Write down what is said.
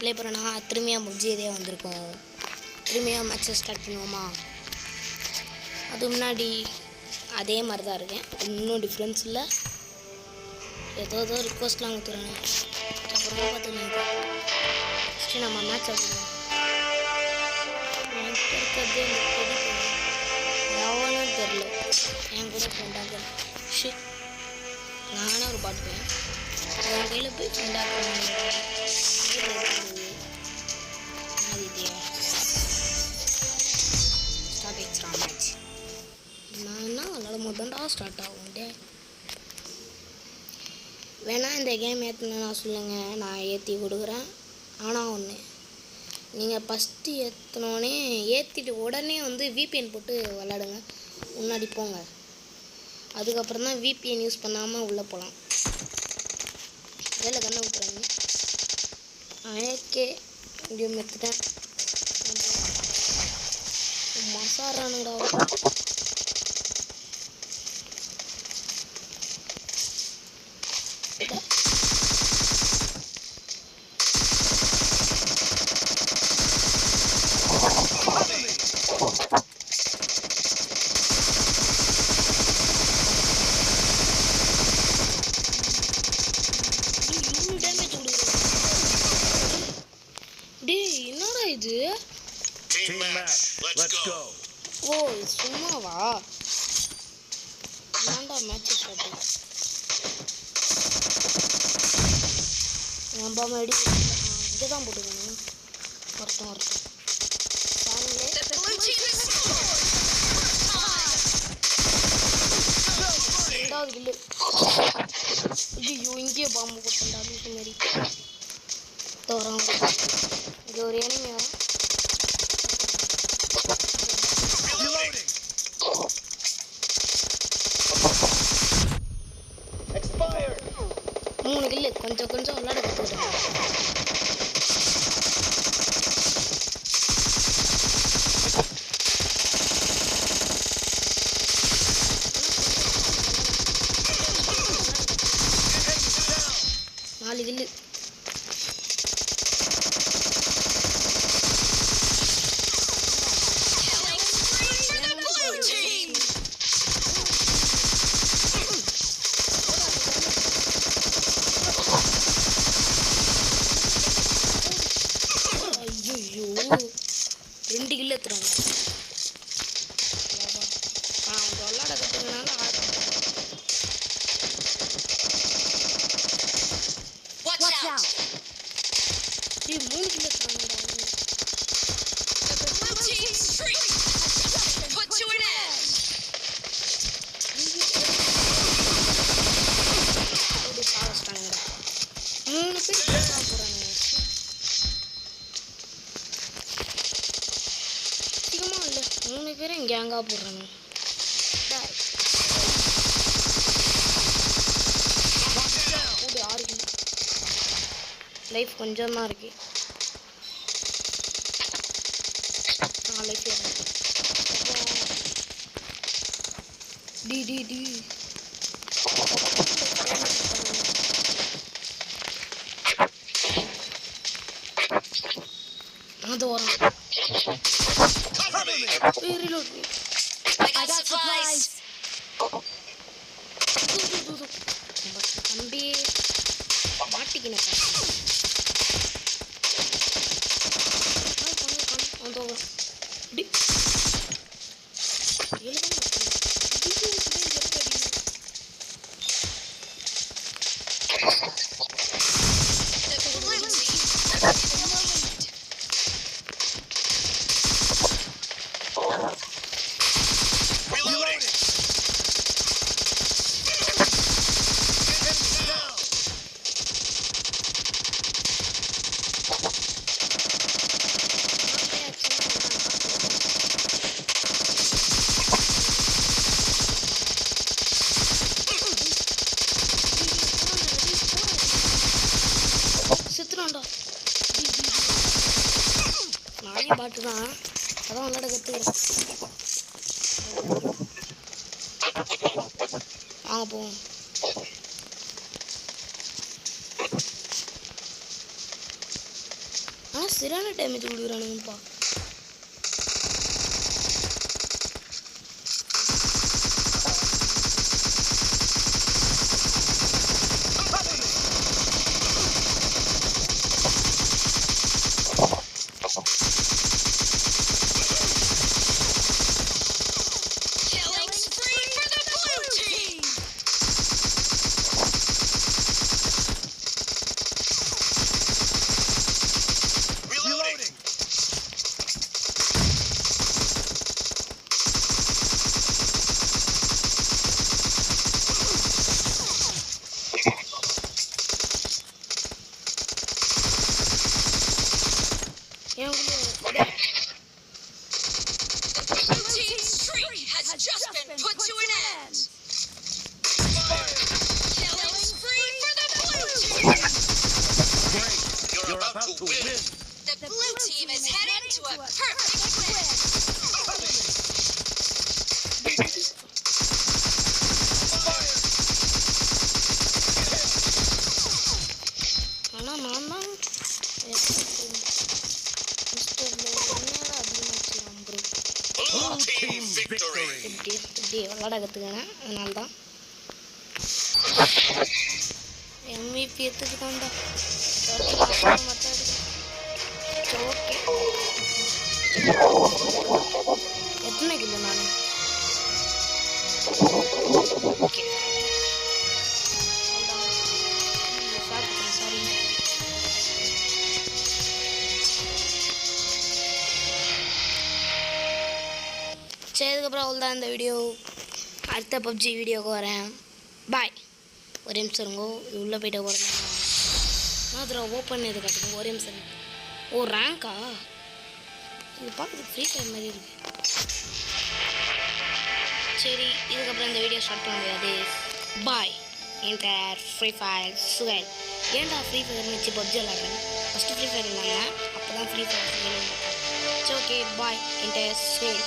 Play பண்ணனா திரும்பியாக முடிஞ்சதே வந்திருக்கும். திரும்பியாக மேட்சை ஸ்டார்ட் பண்ணுவோமா? அது முன்னாடி அதே மாதிரி தான் இருக்கேன், இன்னும் டிஃப்ரென்ஸ் இல்லை. ஏதோ ரிக்வஸ்ட்லாம் கொடுத்துறாங்க. அப்புறம் பார்த்துக்கலாம். ஃபஸ்ட்டு நம்ம மேட்ச் ஆடுவோம். எனக்கு இருக்கிறது எவனும் தெரில. என் கூட ஃப்ரெண்டாக நானே ஒரு பாட்டுவேன். என் கையில் போய் ஃப்ரெண்டாக ஸ்டார்ட் ஆகிடுச்சா மேட்ச். நான் என்ன விளாட மாட்டேன்டா ஸ்டார்ட் ஆகும். வேணா இந்த கேம் ஏற்றணும்னா சொல்லுங்கள், நான் ஏற்றி கொடுக்குறேன். ஆனால் ஒன்று, நீங்கள் ஃபஸ்ட்டு ஏற்றினோடனே ஏற்றிட்டு உடனே வந்து VPN போட்டு விளாடுங்க. முன்னாடி போங்க, அதுக்கப்புறம் தான் VPN யூஸ் பண்ணாமல் உள்ளே போகலாம். வேலை கண்ணை விட்டுறாங்க. ஓகே, இப்படியே மெத்துட்டேன். மசாரானுடா என்னடா இது? ஓ சும்மாவா? ஏன்டா மேட்ச் ஸ்டார்ட் நம்ம மறுபடி இங்கே தான் போட்டுக்கணும். வரட்டும் ரெண்டாவது கில்லு. ஐயோ, இங்கேயே பாம்பு போட்டுண்டா லூசு மாதிரி. வரான் இங்கே ஒரு எனிமி வரான். 3 கில்லு. கொஞ்சம் விளையாட கற்றுக்கிட்டேன். கில்லு. ஐயோ 2 கில்லு எடுத்துறாங்க. அவங்க விளையாட கற்றுக்கனால Dude, 3 கிலோ எடுத்துறாங்கடா. கேங்கா போடுறாங்க. லைஃப் கொஞ்சம் தான் இருக்கு. லைஃப் டி அது வரும். Reload me. I got supplies. தம்பி மாட்டிக்கின நானே பாட்டு தான் அதான் விளையாட கற்றுக்கிறேன். வாங்க போவோம். சரியான damage கொடுக்குறானுங்கப்பா. To win. The blue team is heading to a perfect win. Blue team victory. விளாட கற்றுக்கணும், அதனால தான் MVP எடுத்துக்கிட்டான்டா. ஓகே, எத்தனை கிலோ நான்? Okay, sorry. சரி, அதுக்கப்புறம் அவ்வளோதான் இந்த வீடியோ. அடுத்த பப்ஜி வீடியோவுக்கு வரேன். பாய். ஒரே நிமிஷம் இருங்கோ, இது உள்ளே போய்ட்டு போகிறேன். நான் அதில் ஓப்பன் இது கற்றுக்கோங்க. ஒரே நிமிஷம். ஓ, ரேங்க்கா? இது பார்க்குறதுக்கு ஃப்ரீ ஃபயர் மாதிரி இருக்கு. சரி, இதுக்கப்புறம் இந்த வீடியோ ஸ்டார்ட் பண்ண முடியாது. பாய். என்டர் ஃப்ரீ ஃபயர் சுகல். ஏன்டா ஃப்ரீ ஃபயர் வச்சு பப்ஜி விளாட்றேன்? ஃபஸ்ட்டு ஃப்ரீ ஃபயர் இல்லாமல் அப்போ தான் ஃப்ரீ ஃபயர். சரி, ஓகே, பாய். என்டர் சுகல்.